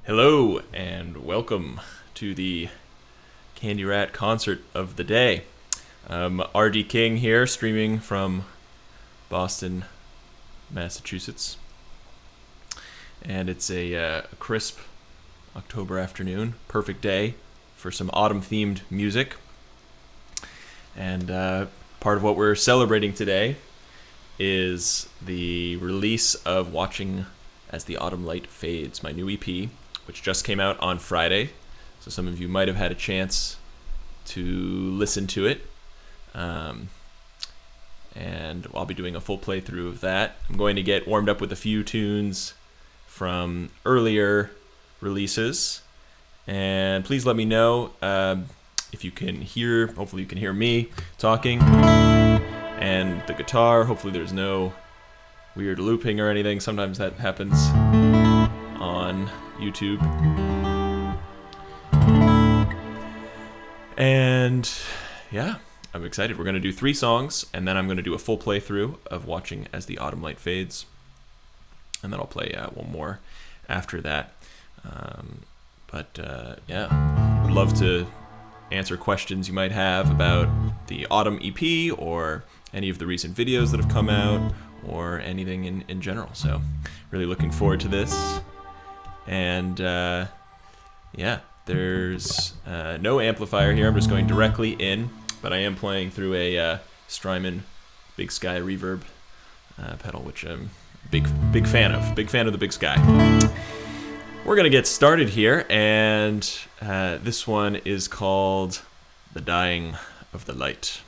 Hello and welcome to the Candyrat Concert of the day. RD King here, streaming from Boston, Massachusetts. And it's a crisp October afternoon, perfect day for some autumn-themed music. And part of what we're celebrating today is the release of Watching as the Autumn Light Fades, my new EP, which just came out on Friday. So some of you might have had a chance to listen to it. And I'll be doing a full playthrough of that. I'm going to get warmed up with a few tunes from earlier releases. And please let me know if you can hear, hopefully you can hear me talking. And the guitar, hopefully there's no weird looping or anything. Sometimes that happens on YouTube. And yeah, I'm excited. We're going to do 3 songs, and then I'm going to do a full playthrough of Watching as the Autumn Light Fades. And then I'll play one more after that. Yeah, would love to answer questions you might have about the Autumn EP or any of the recent videos that have come out or anything in general. So really looking forward to this. And yeah, there's no amplifier here. I'm just going directly in, but I am playing through a Strymon Big Sky reverb pedal, which I'm big fan of. Big fan of the Big Sky. We're gonna get started here, and this one is called "The Dying of the Light."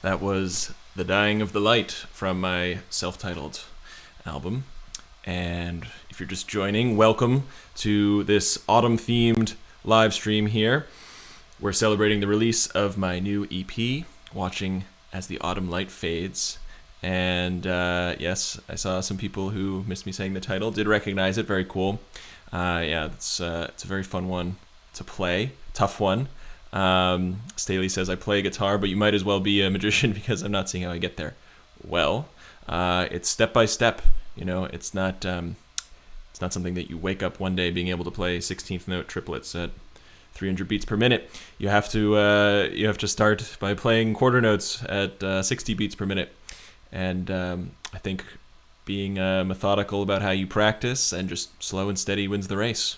That was The Dying of the Light from my self-titled album. And if you're just joining, welcome to this autumn-themed live stream here. We're celebrating the release of my new EP, Watching as the Autumn Light Fades. And yes, I saw some people who missed me saying the title, did recognize it, very cool. It's a very fun one to play, tough one. Staley says, I play guitar, but you might as well be a magician because I'm not seeing how I get there. Well, it's step by step. You know, it's not something that you wake up one day being able to play 16th note triplets at 300 beats per minute. You have to start by playing quarter notes at 60 beats per minute. And I think being methodical about how you practice and just slow and steady wins the race.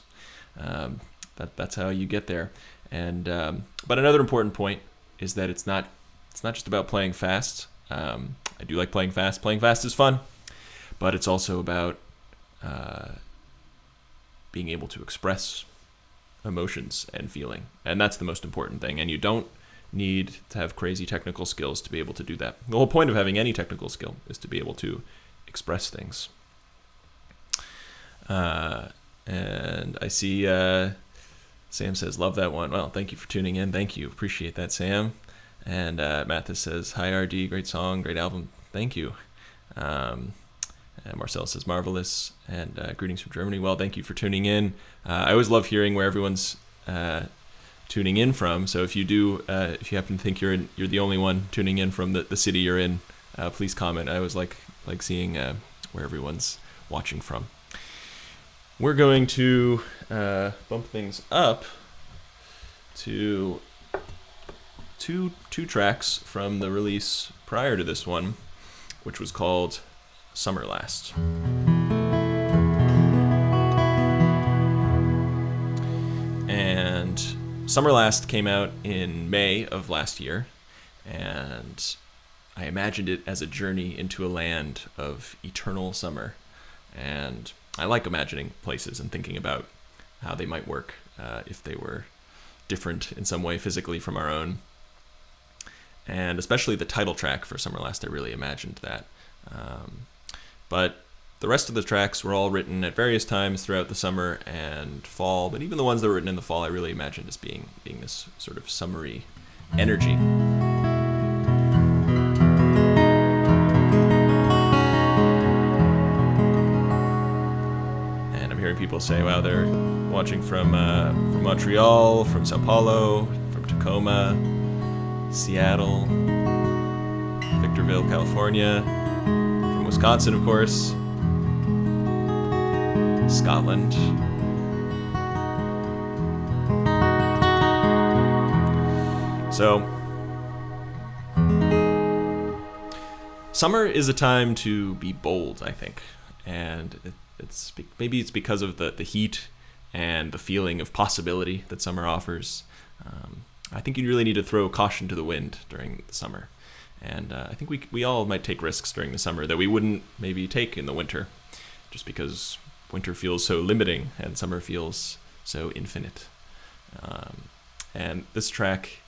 That's how you get there. And but another important point is that it's not just about playing fast. I do like playing fast. Playing fast is fun, but it's also about being able to express emotions and feeling, and that's the most important thing. And you don't need to have crazy technical skills to be able to do that. The whole point of having any technical skill is to be able to express things. And I see Sam says, love that one. Well, thank you for tuning in. Thank you. Appreciate that, Sam. And Mathis says, hi, RD. Great song. Great album. Thank you. And Marcel says, marvelous. And greetings from Germany. Well, thank you for tuning in. I always love hearing where everyone's tuning in from. So if you happen to think you're the only one tuning in from the city you're in, please comment. I always like seeing where everyone's watching from. We're going to bump things up to two tracks from the release prior to this one, which was called Summer Last. And Summer Last came out in May of last year, and I imagined it as a journey into a land of eternal summer. And I like imagining places and thinking about how they might work if they were different in some way physically from our own. And especially the title track for Summer Last, I really imagined that. But the rest of the tracks were all written at various times throughout the summer and fall, but even the ones that were written in the fall, I really imagined as being this sort of summery energy. People say, wow, they're watching from Montreal, from Sao Paulo, from Tacoma, Seattle, Victorville, California, from Wisconsin, of course, Scotland. So, summer is a time to be bold, I think, and maybe it's because of the heat and the feeling of possibility that summer offers. I think you really need to throw caution to the wind during the summer. And I think we all might take risks during the summer that we wouldn't maybe take in the winter, just because winter feels so limiting and summer feels so infinite. And this track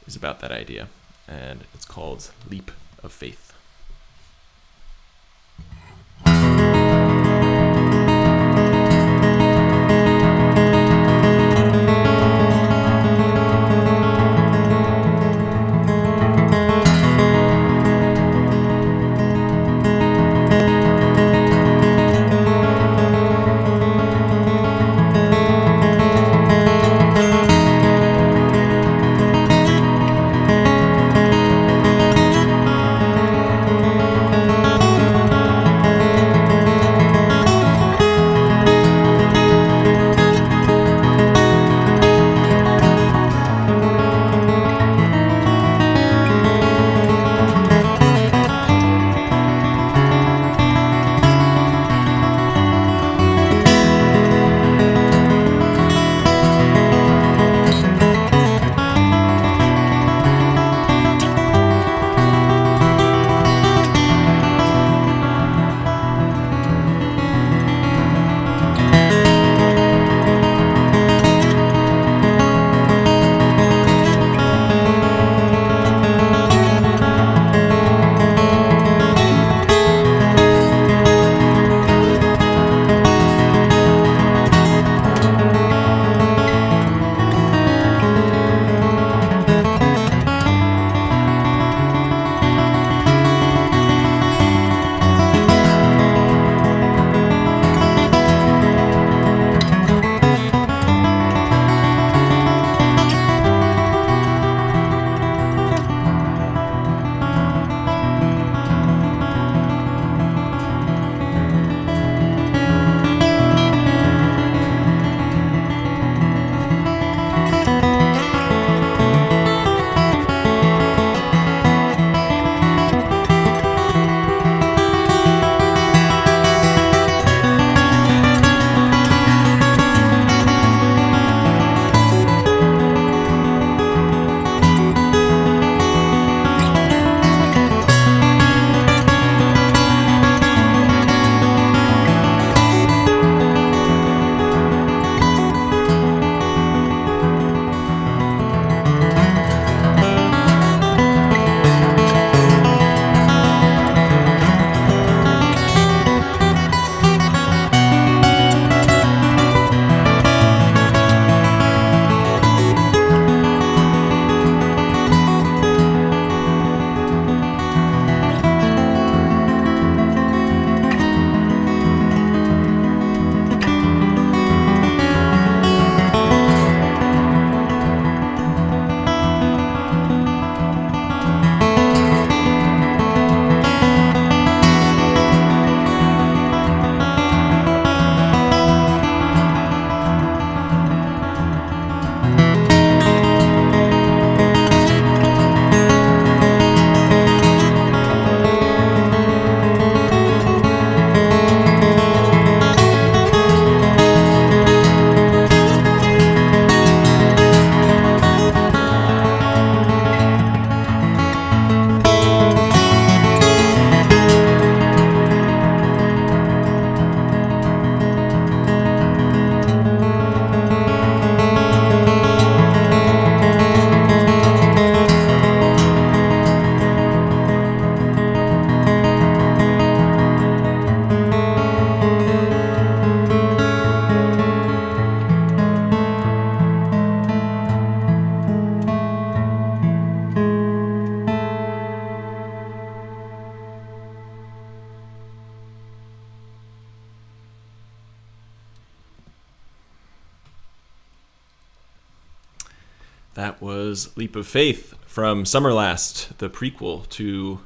is about that idea, and it's called Leap of Faith. That was Leap of Faith from Summerlast, the prequel to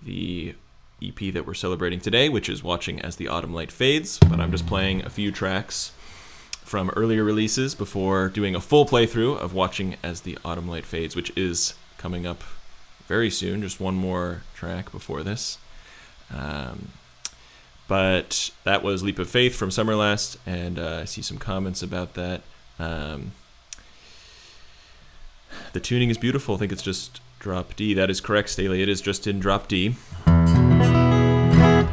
the EP that we're celebrating today, which is Watching as the Autumn Light Fades. But I'm just playing a few tracks from earlier releases before doing a full playthrough of Watching as the Autumn Light Fades, which is coming up very soon. Just one more track before this. But that was Leap of Faith from Summerlast, and I see some comments about that. The tuning is beautiful. I think it's just drop D. That is correct, Staley. It is just in drop D.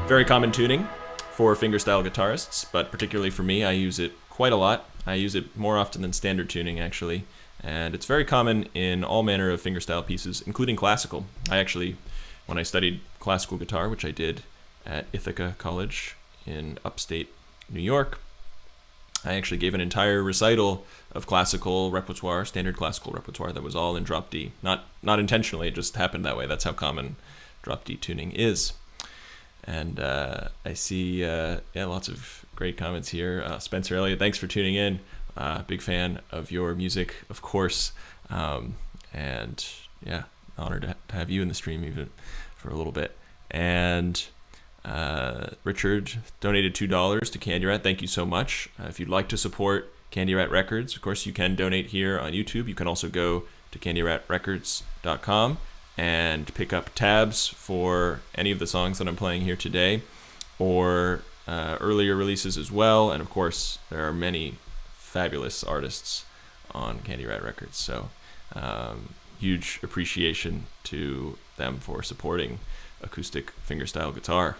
Very common tuning for fingerstyle guitarists, but particularly for me, I use it quite a lot. I use it more often than standard tuning, actually. And it's very common in all manner of fingerstyle pieces, including classical. I actually, when I studied classical guitar, which I did at Ithaca College in upstate New York, I actually gave an entire recital of classical repertoire, standard classical repertoire, that was all in drop D. Not intentionally, it just happened that way. That's how common drop D tuning is. And I see lots of great comments here. Spencer Elliott, thanks for tuning in. Big fan of your music, of course. And yeah, honored to have you in the stream even for a little bit. And Richard donated $2 to Candyrat. Thank you so much. If you'd like to support Candyrat Records, of course you can donate here on YouTube. You can also go to candyratrecords.com and pick up tabs for any of the songs that I'm playing here today, or earlier releases as well. And of course there are many fabulous artists on Candyrat Records, so huge appreciation to them for supporting acoustic fingerstyle guitar.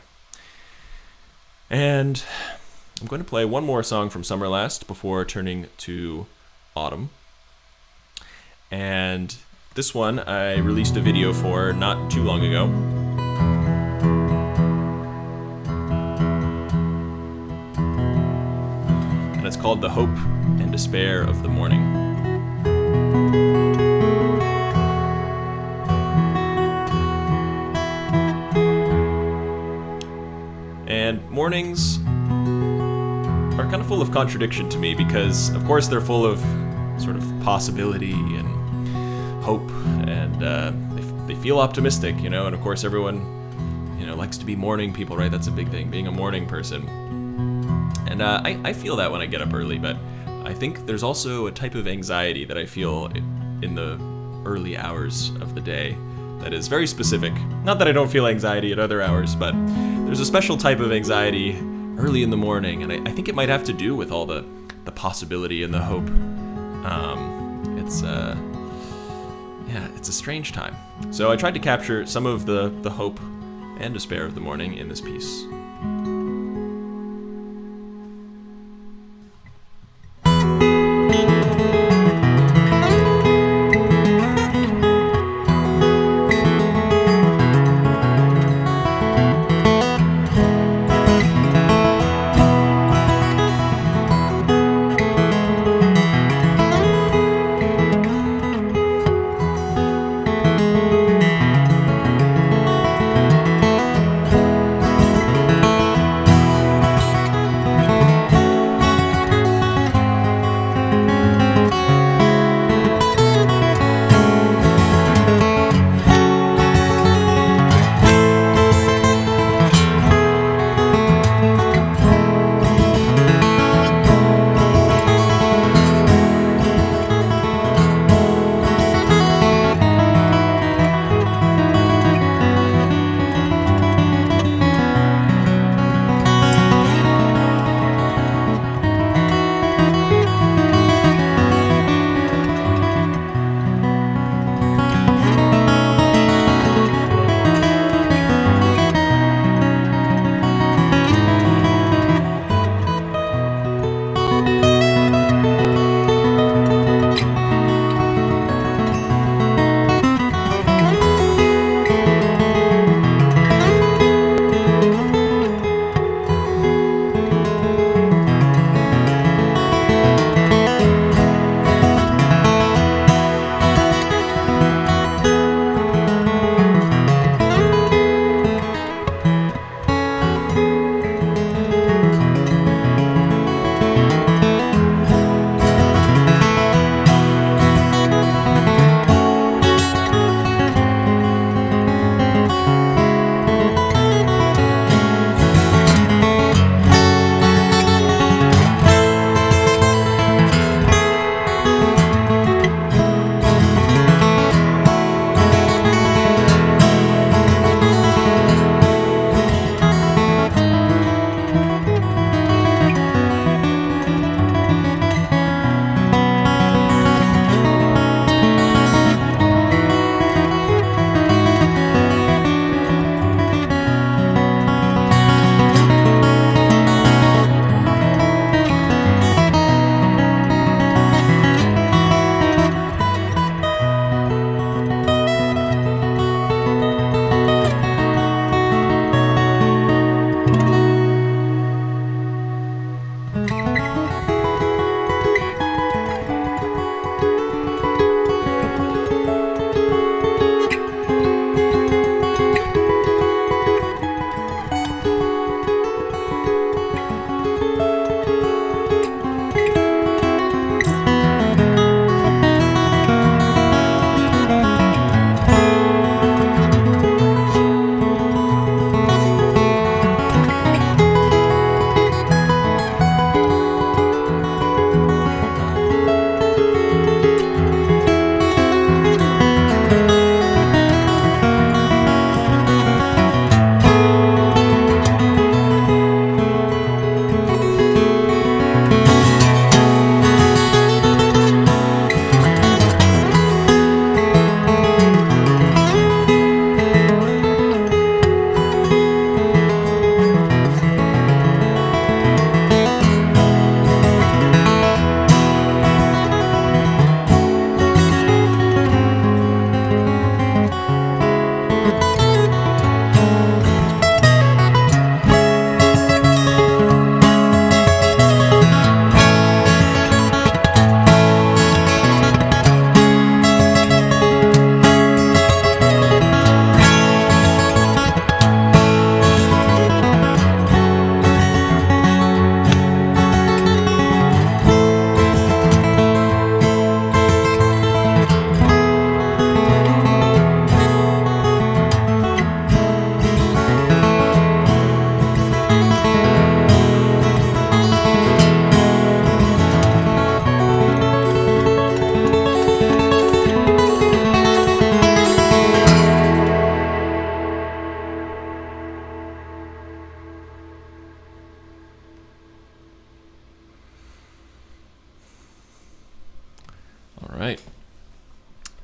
And I'm going to play one more song from Summerlast before turning to Autumn. And this one I released a video for not too long ago. And it's called The Hope and Despair of the Morning. And mornings are kind of full of contradiction to me because, of course, they're full of sort of possibility and hope, and they feel optimistic, and of course everyone, likes to be morning people, right? That's a big thing, being a morning person. And I feel that when I get up early, but I think there's also a type of anxiety that I feel in the early hours of the day that is very specific. Not that I don't feel anxiety at other hours, but there's a special type of anxiety early in the morning, and I think it might have to do with all the possibility and the hope. It's a strange time. So I tried to capture some of the hope and despair of the morning in this piece.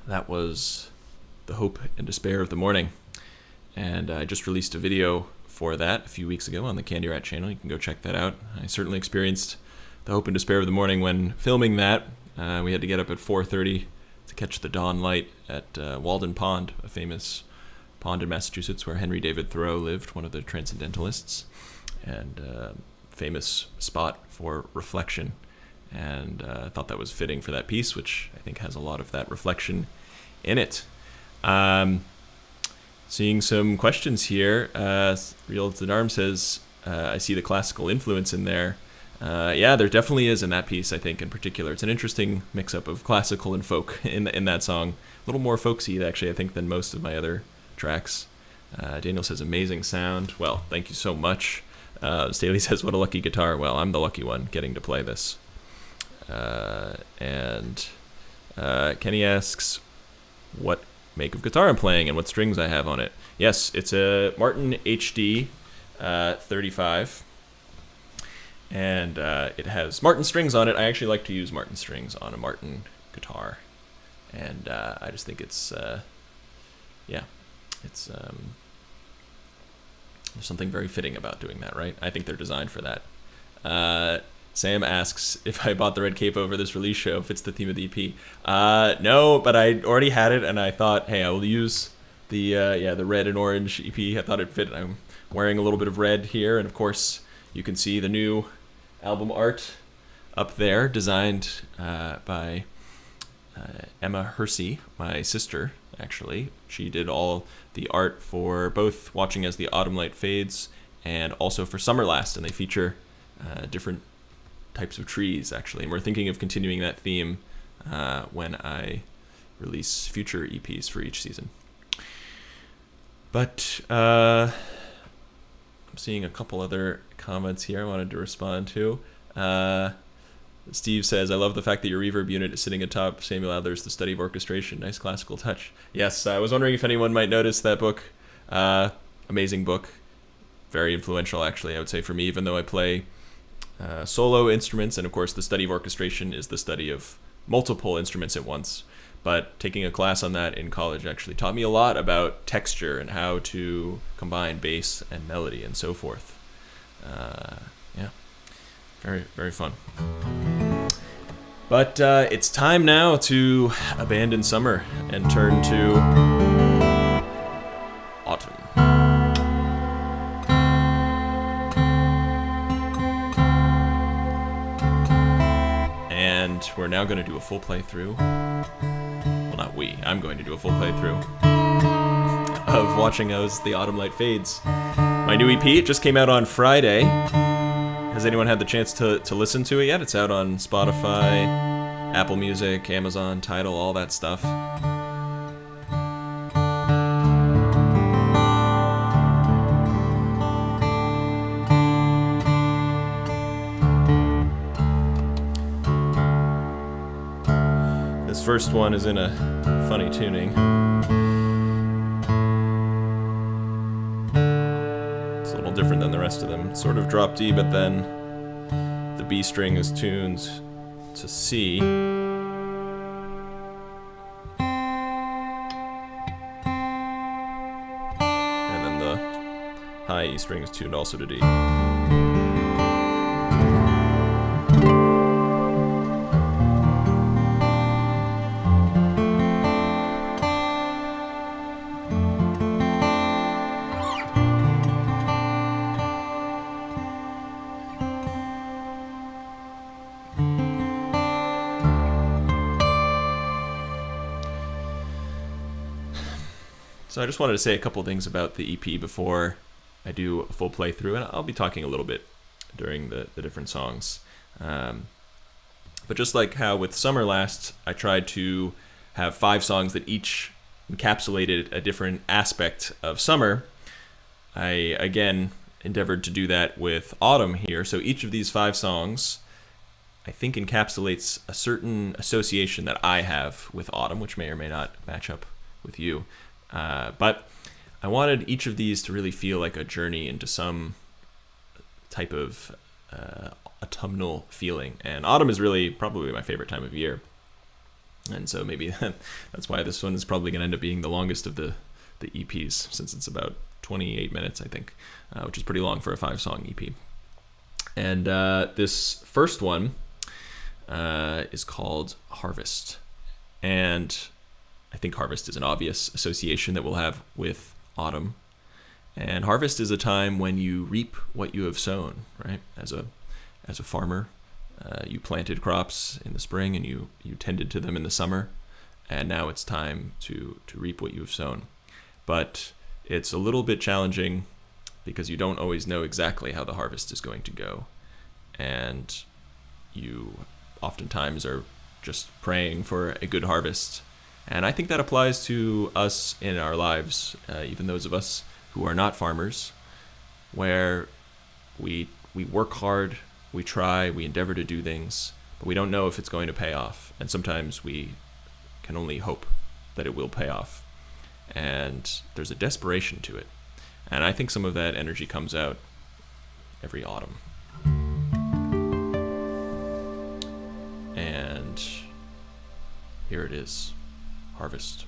That was The Hope and Despair of the Morning. And I just released a video for that a few weeks ago on the Candyrat channel. You can go check that out. I certainly experienced the hope and despair of the morning when filming that. We had to get up at 4:30 to catch the dawn light at Walden Pond, a famous pond in Massachusetts where Henry David Thoreau lived, one of the transcendentalists, and famous spot for reflection. And I thought that was fitting for that piece, which I think has a lot of that reflection in it. Seeing some questions here. Real Zadarm says, I see the classical influence in there. Yeah, there definitely is in that piece, I think, in particular. It's an interesting mix-up of classical and folk in that song. A little more folksy, actually, I think, than most of my other tracks. Daniel says, amazing sound. Well, thank you so much. Staley says, what a lucky guitar. Well, I'm the lucky one getting to play this. And Kenny asks, what make of guitar I'm playing and what strings I have on it. Yes, it's a Martin HD 35. And it has Martin strings on it. I actually like to use Martin strings on a Martin guitar. And I just think it's, it's there's something very fitting about doing that, right? I think they're designed for that. Sam asks if I bought the red cape over this release show, if it's the theme of the EP. No, but I already had it, and I thought, hey, I will use the red and orange EP. I thought it fit. I'm wearing a little bit of red here, and of course, you can see the new album art up there, designed by Emma Hersey, my sister, actually. She did all the art for both Watching as the Autumn Light Fades and also for Summer Last, and they feature different types of trees, actually. And we're thinking of continuing that theme when I release future EPs for each season. But I'm seeing a couple other comments here I wanted to respond to. Steve says, I love the fact that your reverb unit is sitting atop Samuel Adler's The Study of Orchestration. Nice classical touch. Yes, I was wondering if anyone might notice that book. Amazing book. Very influential, actually, I would say, for me, even though I play solo instruments, and of course the study of orchestration is the study of multiple instruments at once. But taking a class on that in college actually taught me a lot about texture and how to combine bass and melody and so forth. Yeah, very, very fun. But it's time now to abandon summer and turn to autumn. And we're now going to do a full playthrough. Well, not we. I'm going to do a full playthrough of Watching as the Autumn Light Fades. My new EP just came out on Friday. Has anyone had the chance to listen to it yet? It's out on Spotify, Apple Music, Amazon, Tidal, all that stuff. First one is in a funny tuning. It's a little different than the rest of them. It's sort of drop D, but then the B string is tuned to C. And then the high E string is tuned also to D. So I just wanted to say a couple things about the EP before I do a full playthrough, and I'll be talking a little bit during the different songs. But just like how with Summer Last, I tried to have 5 songs that each encapsulated a different aspect of summer, I again endeavored to do that with Autumn here. So each of these 5 songs, I think, encapsulates a certain association that I have with autumn, which may or may not match up with you. But I wanted each of these to really feel like a journey into some type of autumnal feeling. And autumn is really probably my favorite time of year. And so maybe that's why this one is probably going to end up being the longest of the EPs, since it's about 28 minutes, I think, which is pretty long for a 5-song EP. And this first one is called Harvest. And I think harvest is an obvious association that we'll have with autumn. And harvest is a time when you reap what you have sown, right? As a farmer, you planted crops in the spring and you tended to them in the summer, and now it's time to reap what you've sown. But it's a little bit challenging because you don't always know exactly how the harvest is going to go, and you oftentimes are just praying for a good harvest. And I think that applies to us in our lives, even those of us who are not farmers, where we work hard, we try, we endeavor to do things, but we don't know if it's going to pay off. And sometimes we can only hope that it will pay off. And there's a desperation to it. And I think some of that energy comes out every autumn. And here it is, Harvest.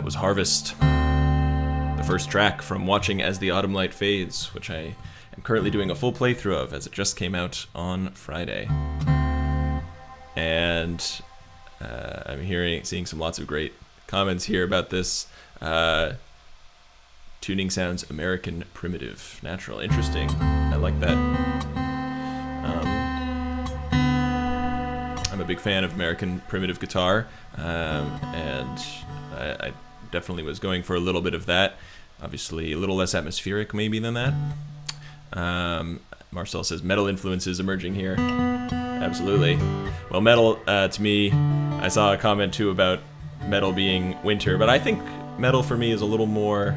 That was Harvest, the first track from Watching as the Autumn Light Fades, which I am currently doing a full playthrough of as it just came out on Friday. And I'm seeing some lots of great comments here about this. Tuning sounds American primitive, natural, interesting. I like that. I'm a big fan of American primitive guitar, and I definitely was going for a little bit of that. Obviously, a little less atmospheric maybe than that. Marcel says metal influences emerging here. Absolutely. Well, metal, to me, I saw a comment too about metal being winter, but I think metal for me is a little more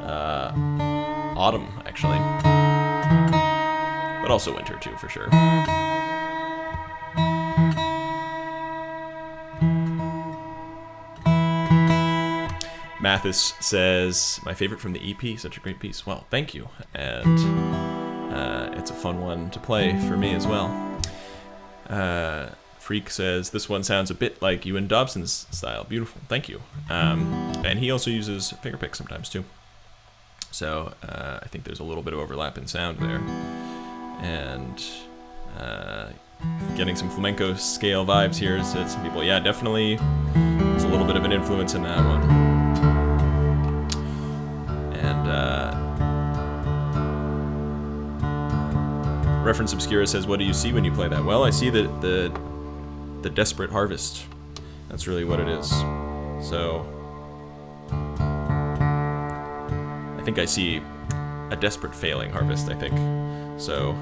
autumn, actually. But also winter too, for sure. Mathis says, my favorite from the EP, such a great piece. Well, thank you. And it's a fun one to play for me as well. Freak says, this one sounds a bit like Ewan Dobson's style. Beautiful, thank you. And he also uses fingerpicks sometimes too. So I think there's a little bit of overlap in sound there. And getting some flamenco scale vibes here, said some people, yeah, definitely there's a little bit of an influence in that one. And Reference Obscura says, what do you see when you play that? Well, I see the desperate harvest. That's really what it is. So I think I see a desperate failing harvest, I think. So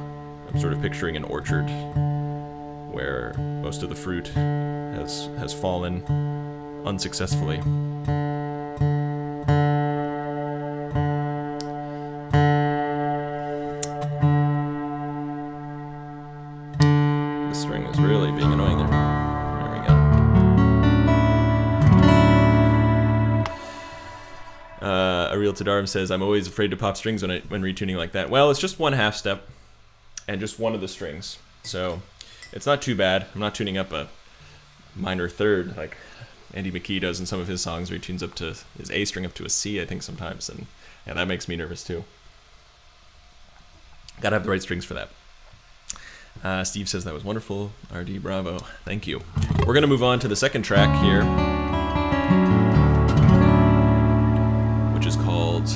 I'm sort of picturing an orchard where most of the fruit has fallen unsuccessfully. The string is really being annoying there. There we go. Ariel Tadarum says, I'm always afraid to pop strings when retuning like that. Well, it's just one half step and just one of the strings. So it's not too bad. I'm not tuning up a minor third like Andy McKee does in some of his songs, where he tunes up to his A string up to a C, I think, sometimes. And yeah, that makes me nervous too. Gotta have the right strings for that. Steve says that was wonderful. RD, bravo. Thank you. We're gonna move on to the second track here, which is called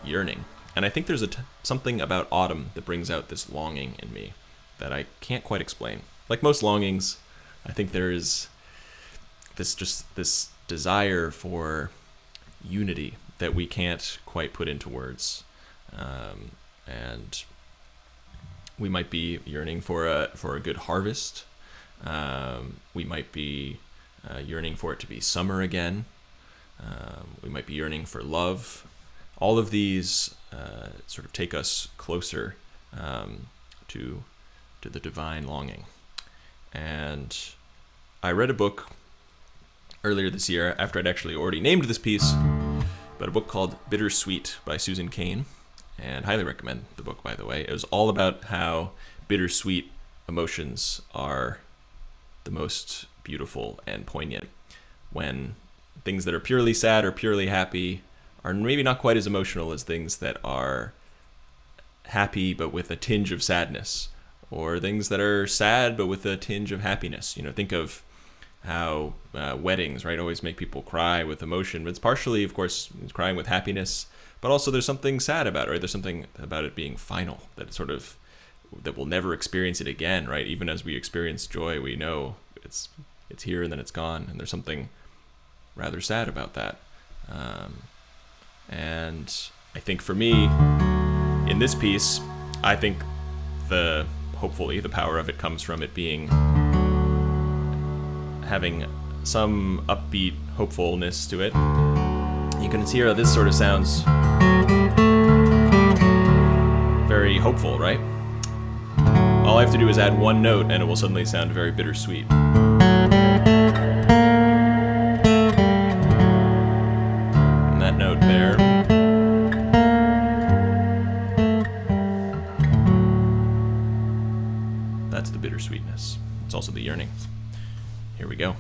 Yearning. And I think there's something about autumn that brings out this longing in me that I can't quite explain. Like most longings, I think there is this desire for unity that we can't quite put into words. And we might be yearning for a good harvest. We might be yearning for it to be summer again. We might be yearning for love. All of these sort of take us closer to the divine longing. And I read a book earlier this year, after I'd actually already named this piece, but a book called Bittersweet by Susan Cain, and highly recommend the book, by the way. It was all about how bittersweet emotions are the most beautiful and poignant, when things that are purely sad or purely happy are maybe not quite as emotional as things that are happy but with a tinge of sadness, or things that are sad but with a tinge of happiness. You know, think of how weddings, right, always make people cry with emotion. But it's partially, of course, crying with happiness, but also there's something sad about it, right? There's something about it being final, that we'll never experience it again, right? Even as we experience joy, we know it's here and then it's gone, and there's something rather sad about that. And I think for me, in this piece, I think hopefully the power of it comes from it having some upbeat hopefulness to it. You can hear how this sort of sounds very hopeful, right? All I have to do is add one note and it will suddenly sound very bittersweet. And that note there, that's the bittersweetness. It's also the yearning. Here we go.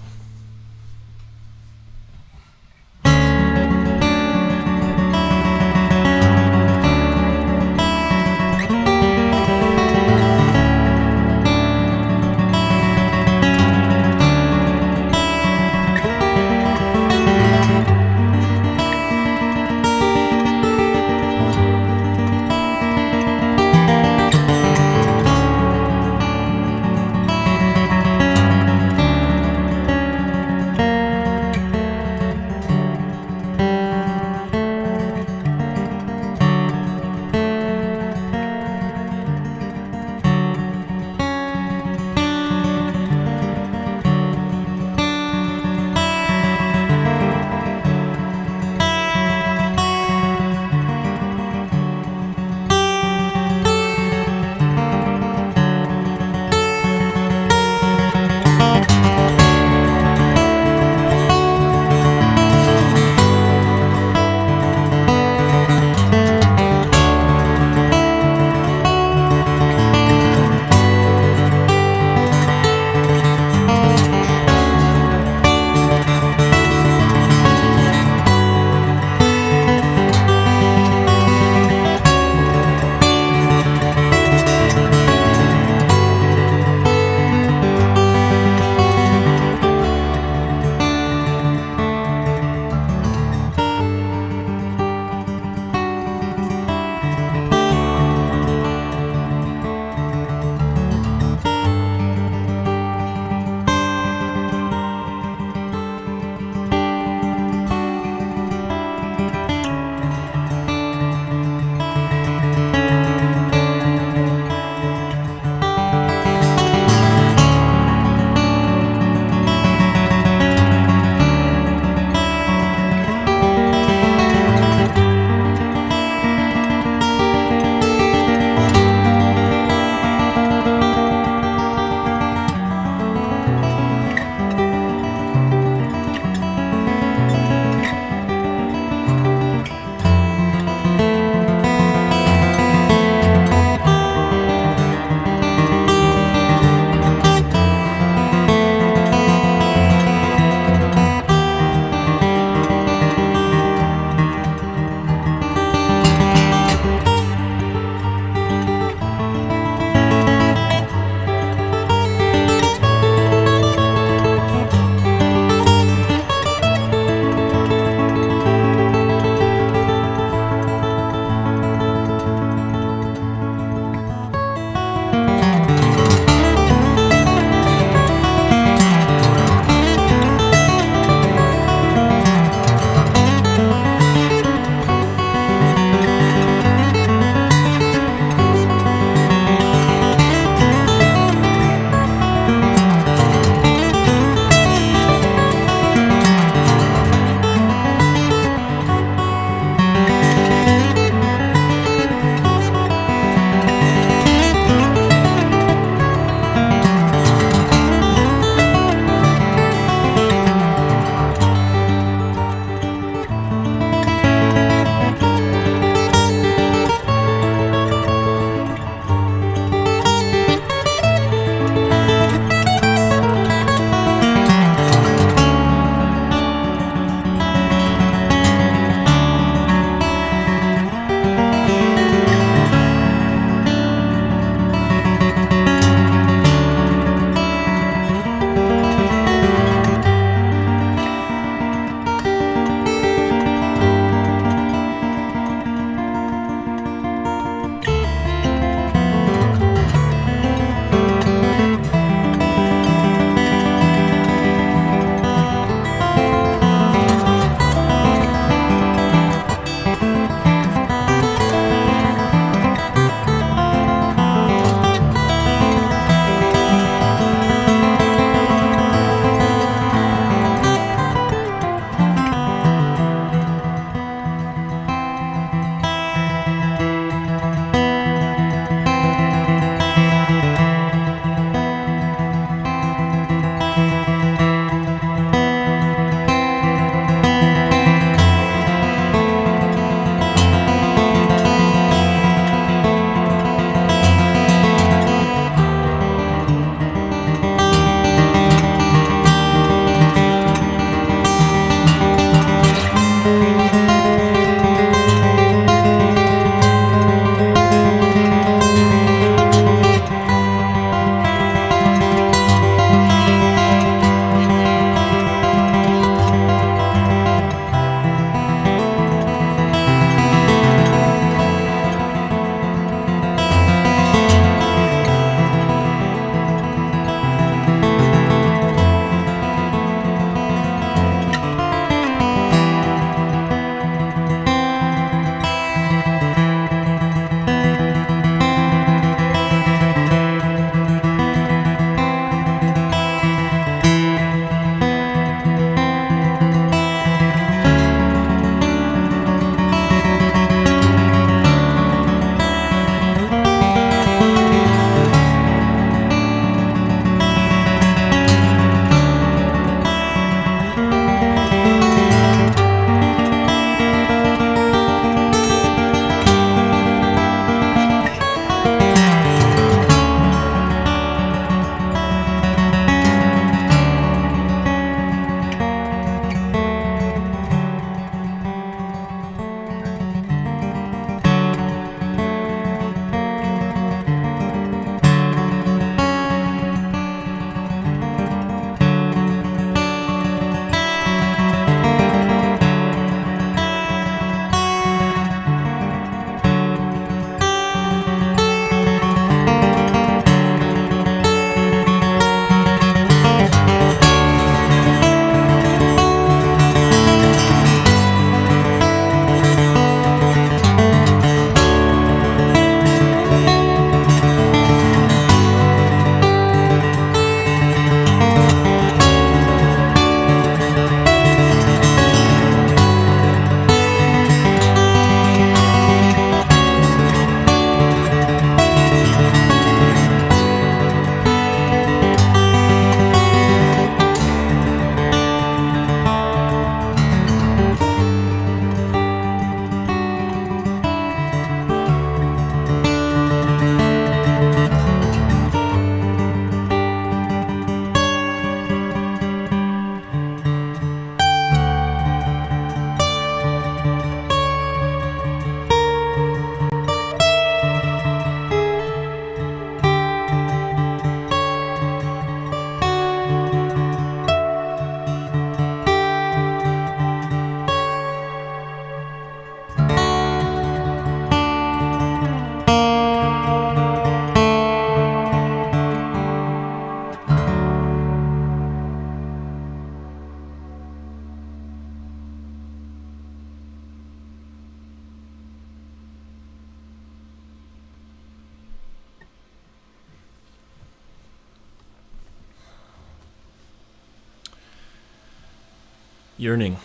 Yearning.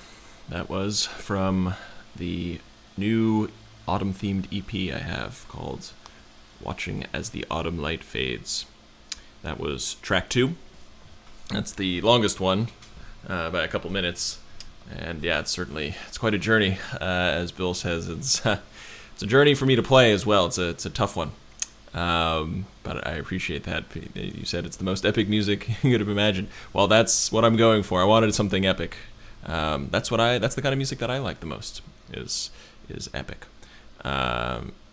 That was from the new autumn-themed EP I have called Watching as the Autumn Light Fades. That was track 2. That's the longest one, by a couple minutes. And yeah, it's quite a journey. As Bill says, it's a journey for me to play as well. It's a tough one. But I appreciate that. You said it's the most epic music you could have imagined. Well, that's what I'm going for. I wanted something epic. That's the kind of music that I like the most, is epic.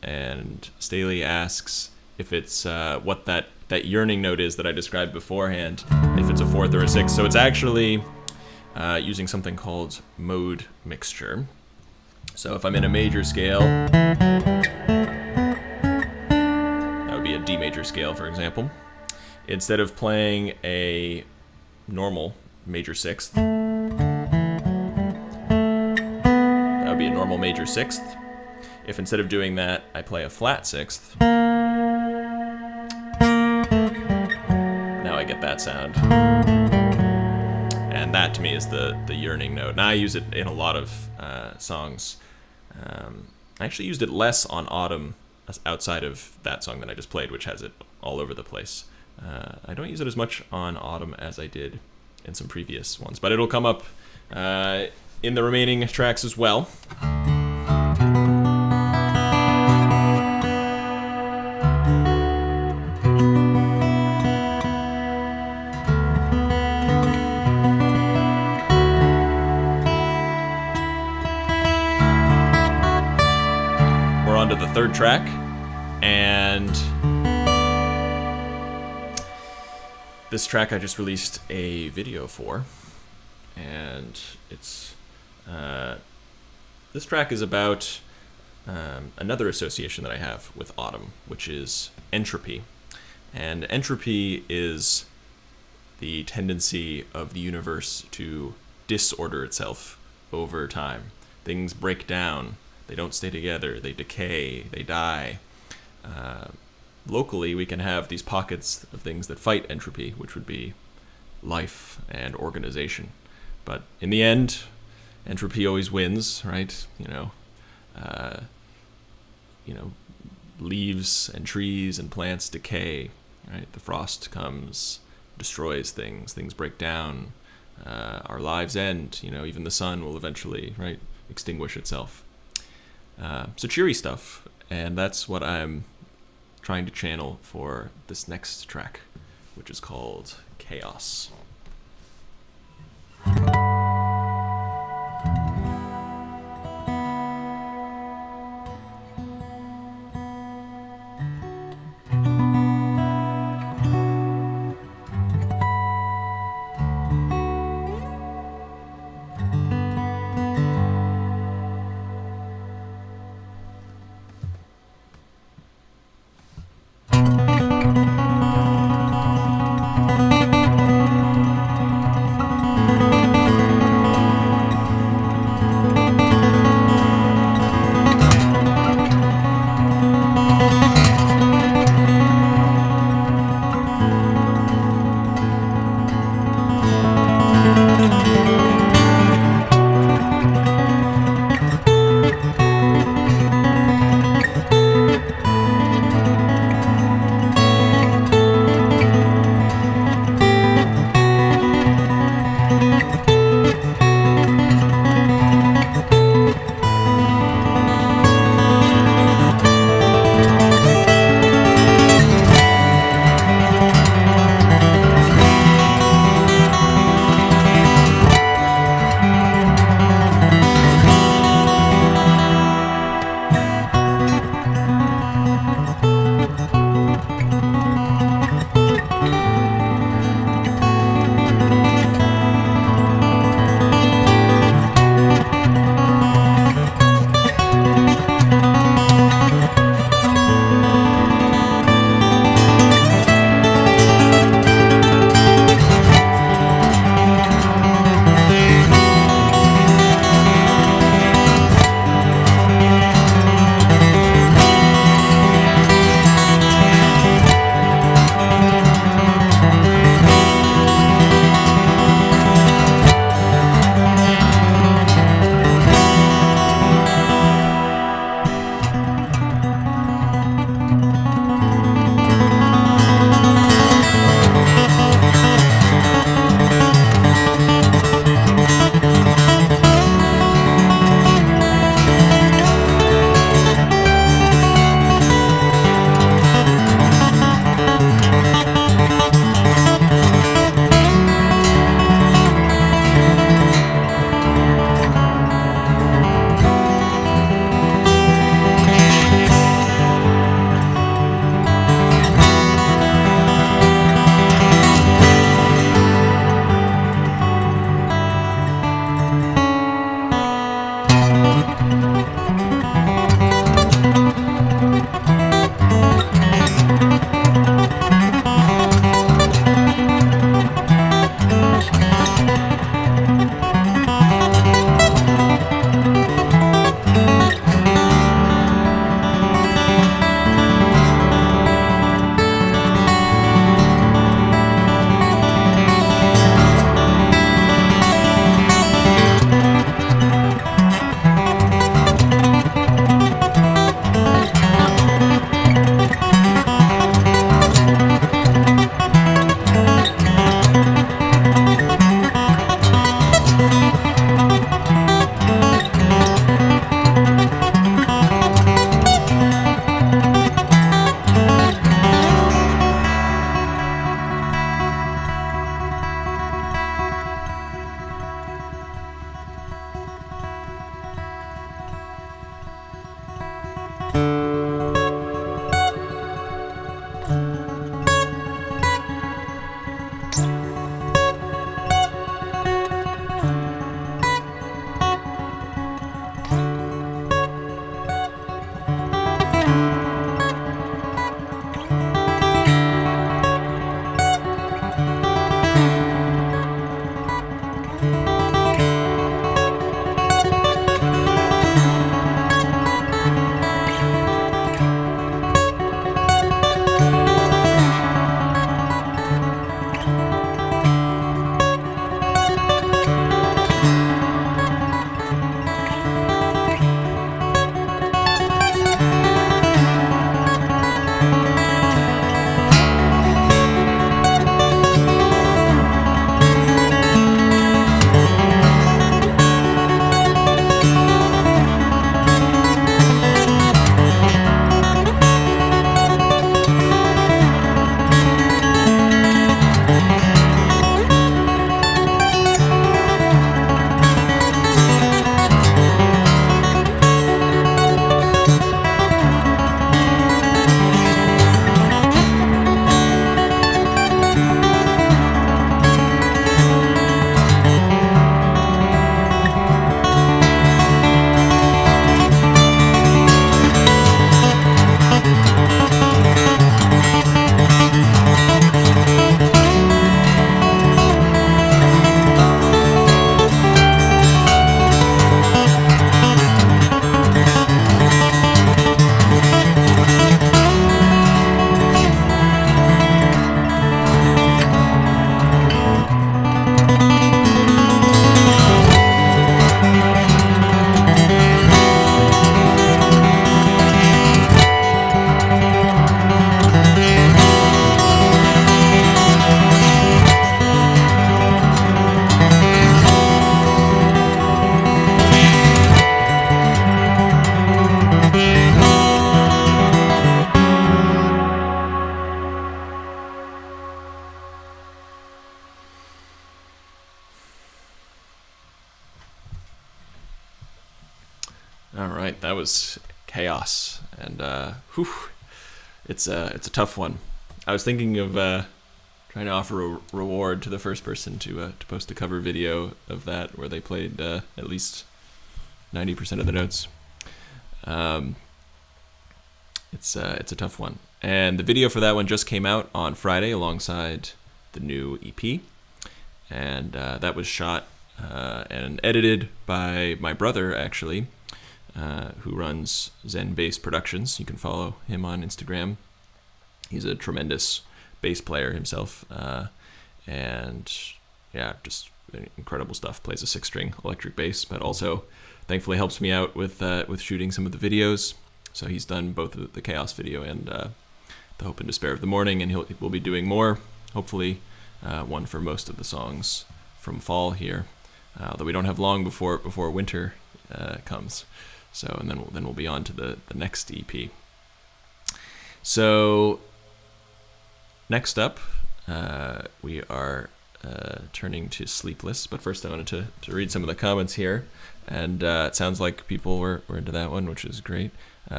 And Staley asks if it's what that yearning note is that I described beforehand, if it's a 4th or a 6th. So it's actually using something called mode mixture. So if I'm in a major scale, that would be a D major scale, for example. Instead of playing a normal major 6th, that would be a normal major 6th. If instead of doing that, I play a flat 6th, now I get that sound. And that to me is the yearning note. Now I use it in a lot of songs. I actually used it less on Autumn outside of that song that I just played, which has it all over the place. I don't use it as much on Autumn as I did in some previous ones, but it'll come up in the remaining tracks as well. To the 3rd track, and this track I just released a video for, and it's this track is about another association that I have with autumn, which is entropy. And entropy is the tendency of the universe to disorder itself over time. Things break down. They don't stay together, they decay, they die. Locally, we can have these pockets of things that fight entropy, which would be life and organization. But in the end, entropy always wins, right? Leaves and trees and plants decay, right? The frost comes, destroys things break down, our lives end, even the sun will eventually, right, extinguish itself. So cheery stuff, and that's what I'm trying to channel for this next track, which is called Chaos. right, that was chaos, and it's a tough one. I was thinking of trying to offer a reward to the first person to post a cover video of that where they played at least 90% of the notes. It's a tough one, and the video for that one just came out on Friday alongside the new EP, and that was shot and edited by my brother, actually, who runs Zen Bass Productions. You can follow him on Instagram. He's a tremendous bass player himself, and yeah, just incredible stuff. Plays a 6-string electric bass, but also thankfully helps me out with shooting some of the videos. So he's done both the Chaos video and the Hope and Despair of the Morning, and we'll be doing more, hopefully one for most of the songs from fall here, although we don't have long before winter comes. So, and then we'll be on to the next EP. So next up, we are turning to Sleepless, but first I wanted to read some of the comments here, and it sounds like people were into that one, which is great.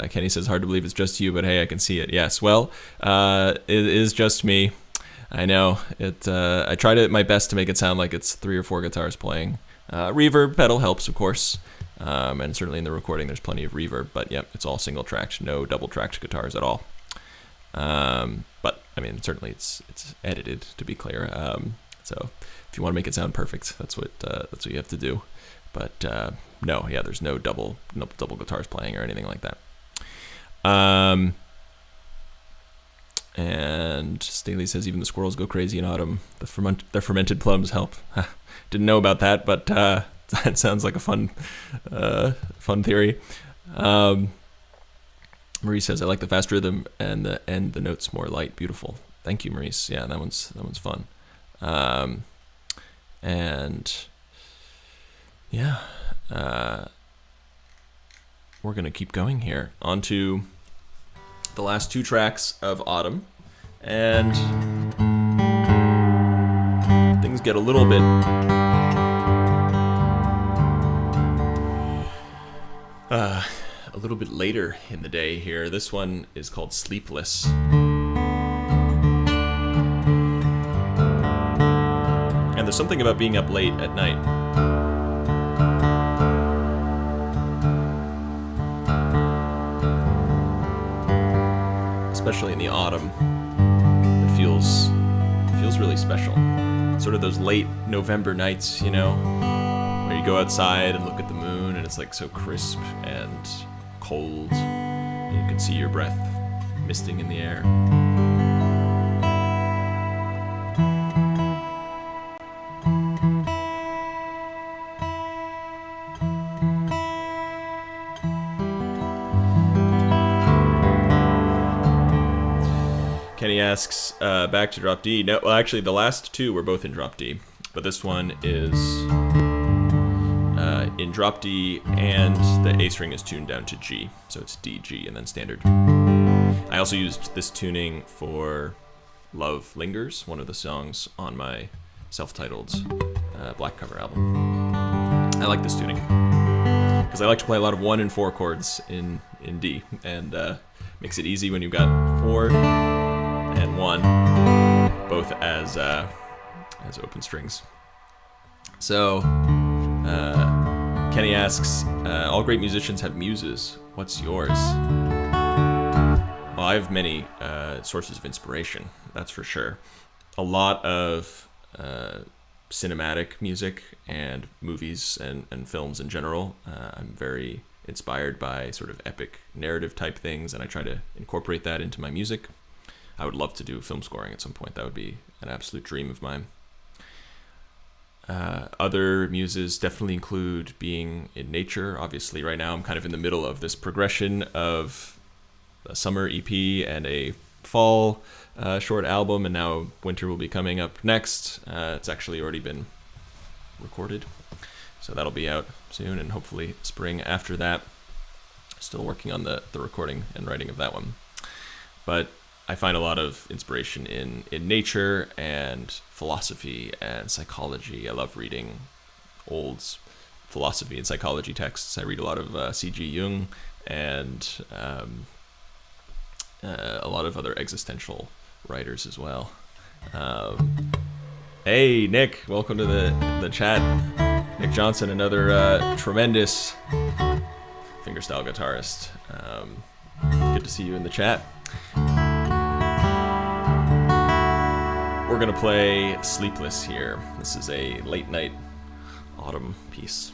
Kenny says, hard to believe it's just you, but hey, I can see it. Yes, well, it is just me. I know. I tried my best to make it sound like it's 3 or 4 guitars playing. Reverb pedal helps, of course, and certainly in the recording there's plenty of reverb, but yep, it's all single-tracked, no double-tracked guitars at all. But, I mean, certainly it's edited, to be clear. So if you want to make it sound perfect, that's what you have to do. But no, yeah, there's no double guitars playing or anything like that. And Staley says even the squirrels go crazy in autumn. Their fermented plums help. Didn't know about that, but that sounds like a fun theory. Maurice says I like the fast rhythm and the notes more light. Beautiful. Thank you, Maurice. Yeah, that one's fun. And yeah, we're gonna keep going here. On to the last 2 tracks of Autumn, and things get a little bit later in the day here. This one is called Sleepless. And there's something about being up late at night. Especially in the autumn, it feels really special. Sort of those late November nights, you know, where you go outside and look at the moon and it's like so crisp and cold, and you can see your breath misting in the air. Kenny asks, back to drop D. No, well, actually, the last 2 were both in drop D, but this one is in drop D, and the A string is tuned down to G, so it's D, G, and then standard. I also used this tuning for Love Lingers, one of the songs on my self-titled black cover album. I like this tuning because I like to play a lot of 1 and 4 chords in D, and makes it easy when you've got 4 and 1, both as open strings. So Kenny asks, all great musicians have muses. What's yours? Well, I have many sources of inspiration, that's for sure. A lot of cinematic music and movies and films in general. I'm very inspired by sort of epic narrative type things, and I try to incorporate that into my music. I would love to do film scoring at some point. That would be an absolute dream of mine. Other muses definitely include being in nature. Obviously, right now I'm kind of in the middle of this progression of a summer EP and a fall short album, and now winter will be coming up next. It's actually already been recorded, so that'll be out soon, and hopefully spring after that. Still working on the recording and writing of that one. But I find a lot of inspiration in nature and philosophy and psychology. I love reading old philosophy and psychology texts. I read a lot of C.G. Jung and a lot of other existential writers as well. Hey, Nick, welcome to the chat. Nick Johnson, another tremendous fingerstyle guitarist. Good to see you in the chat. We're going to play Sleepless here. This is a late night autumn piece.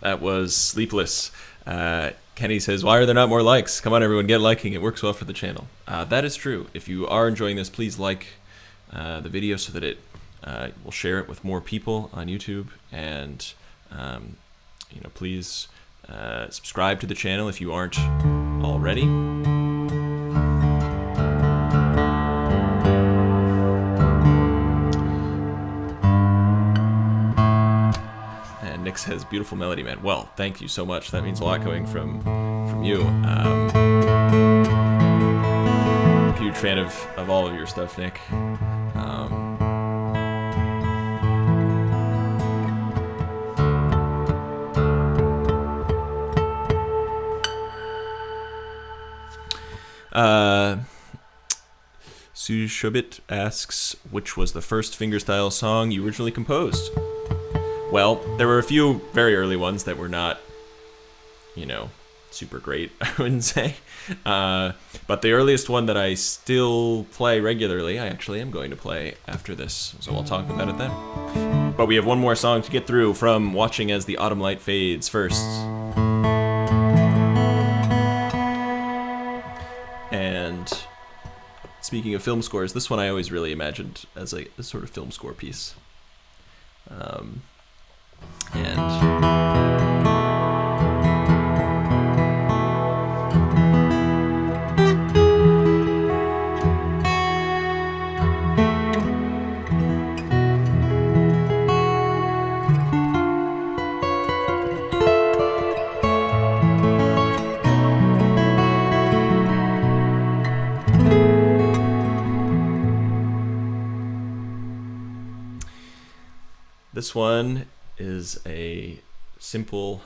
That was Sleepless. Kenny says, why are there not more likes? Come on, everyone, get liking. It works well for the channel. That is true. If you are enjoying this, please like the video so that it will share it with more people on YouTube. And please subscribe to the channel if you aren't already. Nick says, beautiful melody, man. Well, thank you so much. That means a lot coming from you. Huge fan of all of your stuff, Nick. Sushobit asks, which was the first fingerstyle song you originally composed? Well, there were a few very early ones that were not, super great, I wouldn't say. But the earliest one that I still play regularly, I actually am going to play after this, so I'll talk about it then. But we have one more song to get through from Watching as the Autumn Light Fades first. And speaking of film scores, this one I always really imagined as a sort of film score piece. This one is a simple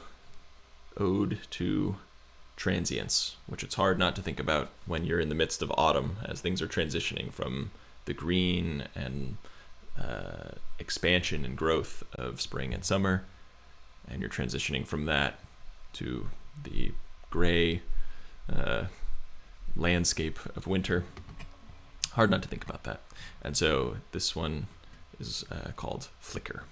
ode to transience, which it's hard not to think about when you're in the midst of autumn, as things are transitioning from the green and expansion and growth of spring and summer, and you're transitioning from that to the gray landscape of winter. Hard not to think about that. And so this one is called Flicker.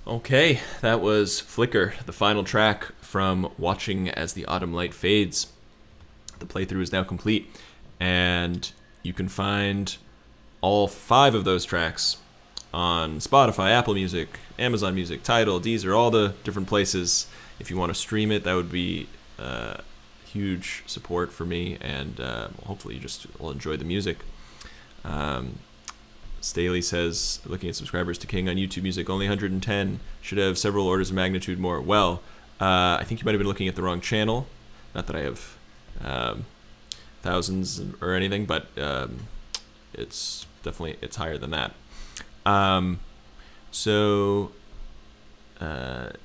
Okay, that was Flicker, the final track from Watching as the Autumn Light Fades. The playthrough is now complete, and you can find all 5 of those tracks on Spotify, Apple Music, Amazon Music, Tidal, Deezer, all the different places. If you want to stream it, that would be huge support for me, and hopefully you just will enjoy the music. Staley says, looking at subscribers to King on YouTube Music, only 110, should have several orders of magnitude more. Well, I think you might have been looking at the wrong channel. Not that I have thousands or anything, but it's higher than that.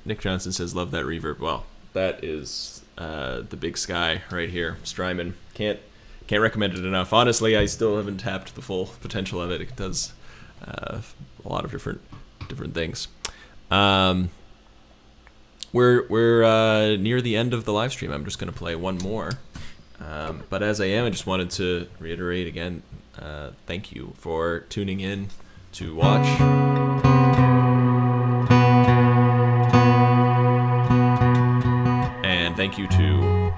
Nick Johnson says, love that reverb. Well, that is the big sky right here. Strymon. Can't recommend it enough. Honestly, I still haven't tapped the full potential of it. It does a lot of different things. We're near the end of the live stream. I'm just going to play one more. But as I just wanted to reiterate again, thank you for tuning in to watch. And thank you to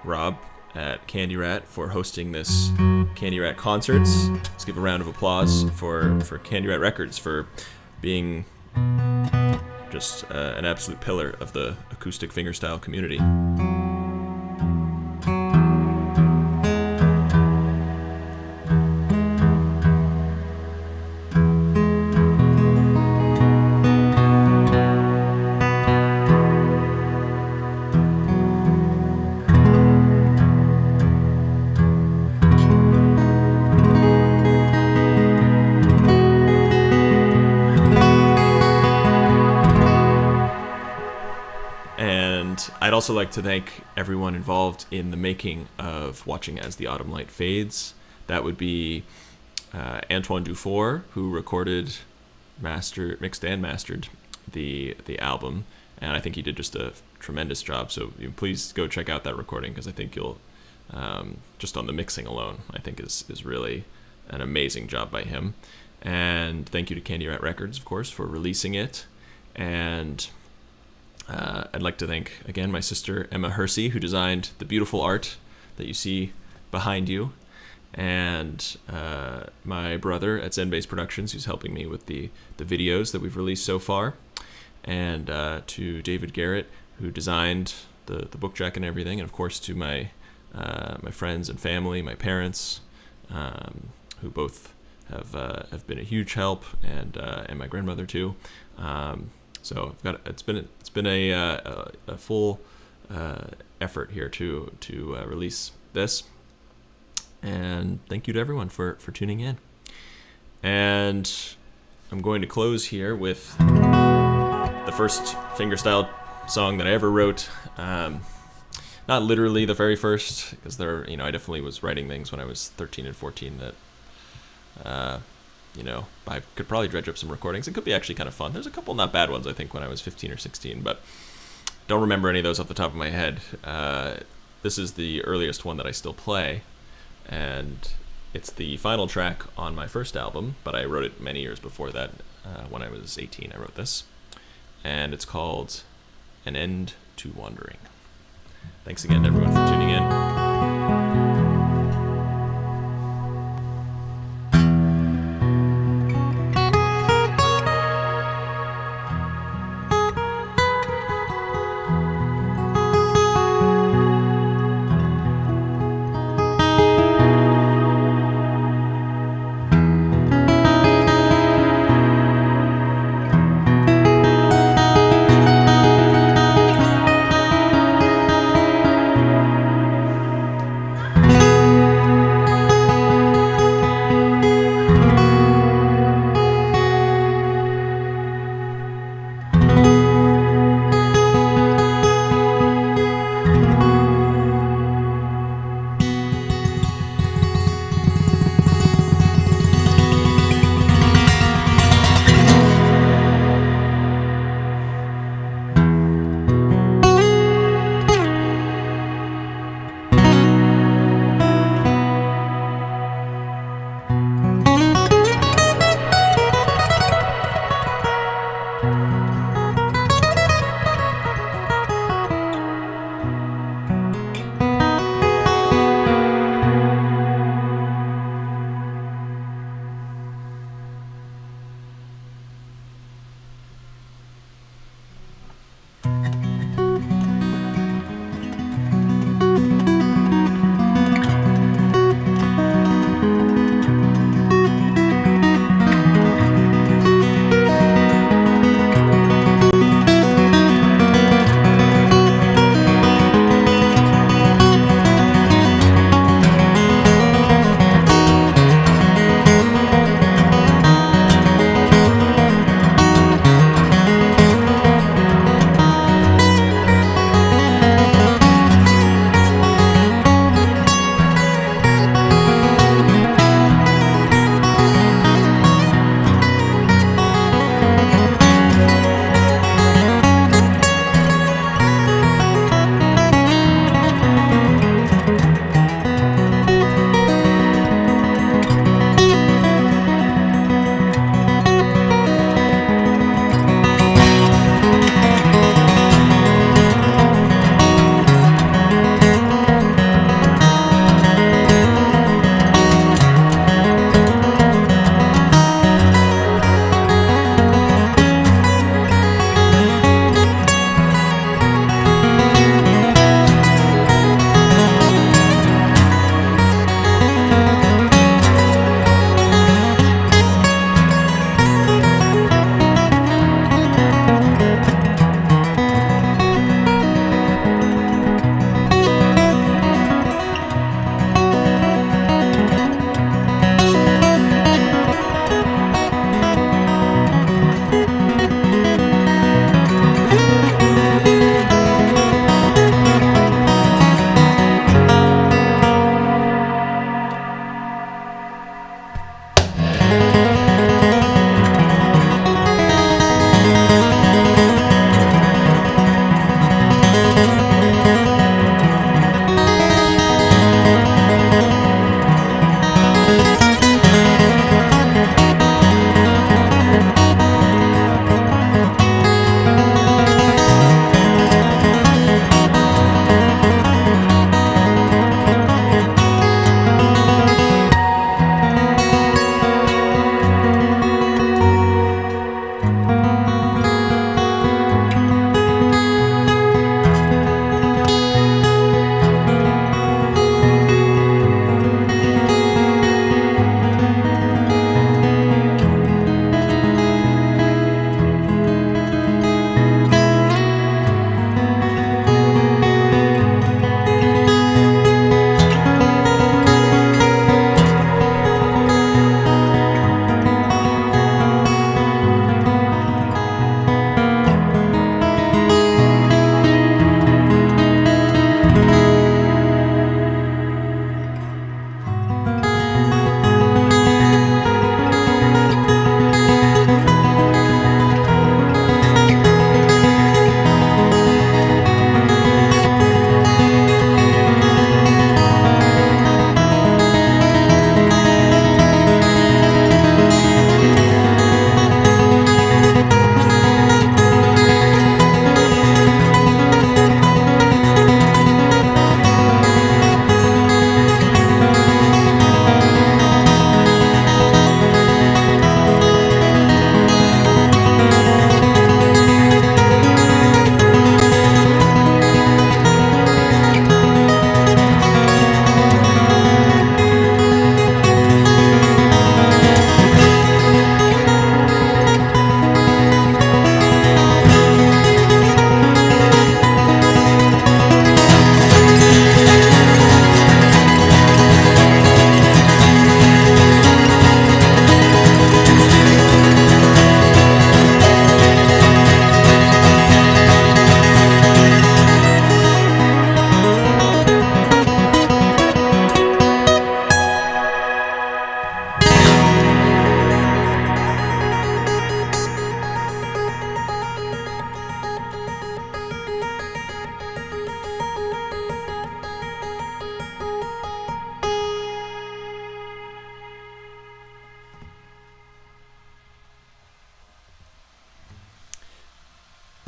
Rob at Candyrat for hosting this Candyrat Concerts. Let's give a round of applause for Candyrat Records for being just an absolute pillar of the acoustic fingerstyle community. I'd also like to thank everyone involved in the making of Watching as the Autumn Light Fades. That would be Antoine Dufour, who recorded, mixed and mastered the album, and I think he did just a tremendous job. So please go check out that recording, because I think you'll, just on the mixing alone, I think is really an amazing job by him. And thank you to Candyrat Records, of course, for releasing it. And I'd like to thank, again, my sister Emma Hersey, who designed the beautiful art that you see behind you, and my brother at Zen Base Productions, who's helping me with the videos that we've released so far, and to David Garrett, who designed the book jacket and everything, and of course to my friends and family, my parents, who both have been a huge help, and my grandmother too. So it's been a full effort here to release this, and thank you to everyone for tuning in. And I'm going to close here with the first fingerstyle song that I ever wrote. Not literally the very first, because I definitely was writing things when I was 13 and 14 that I could probably dredge up some recordings. It could be actually kind of fun. There's a couple not bad ones, I think, when I was 15 or 16, but don't remember any of those off the top of my head. This is the earliest one that I still play, and it's the final track on my first album, but I wrote it many years before that. When I was 18, I wrote this, and it's called An End to Wandering. Thanks again, everyone, for tuning in.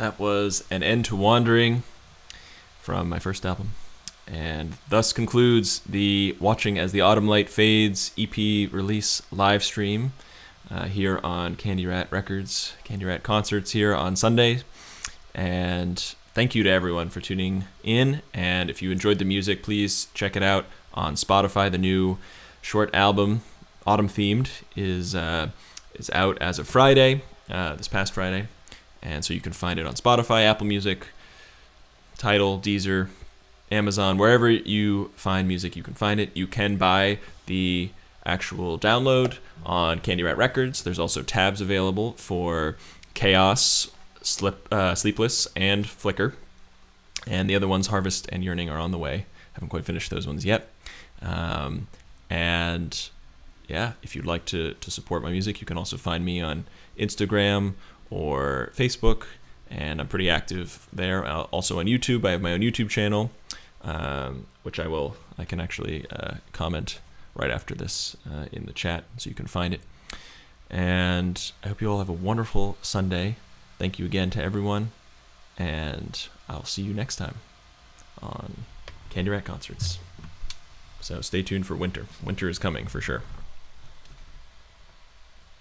That was An End to Wandering from my first album. And thus concludes the Watching as the Autumn Light Fades EP release live stream here on Candyrat Records, Candyrat Concerts here on Sunday. And thank you to everyone for tuning in. And if you enjoyed the music, please check it out on Spotify. The new short album, Autumn Themed, is out as of Friday, this past Friday. And so you can find it on Spotify, Apple Music, Tidal, Deezer, Amazon, wherever you find music, you can find it. You can buy the actual download on Candyrat Records. There's also tabs available for Chaos, Sleepless, and Flicker. And the other ones, Harvest and Yearning, are on the way. Haven't quite finished those ones yet. And yeah, if you'd like to support my music, you can also find me on Instagram or Facebook. And I'm pretty active there. Also on YouTube, I have my own YouTube channel, which I can actually comment right after this in the chat, so you can find it. And I hope you all have a wonderful Sunday. Thank you again to everyone, and I'll see you next time on Candyrat Concerts. So stay tuned for winter. Winter is coming for sure.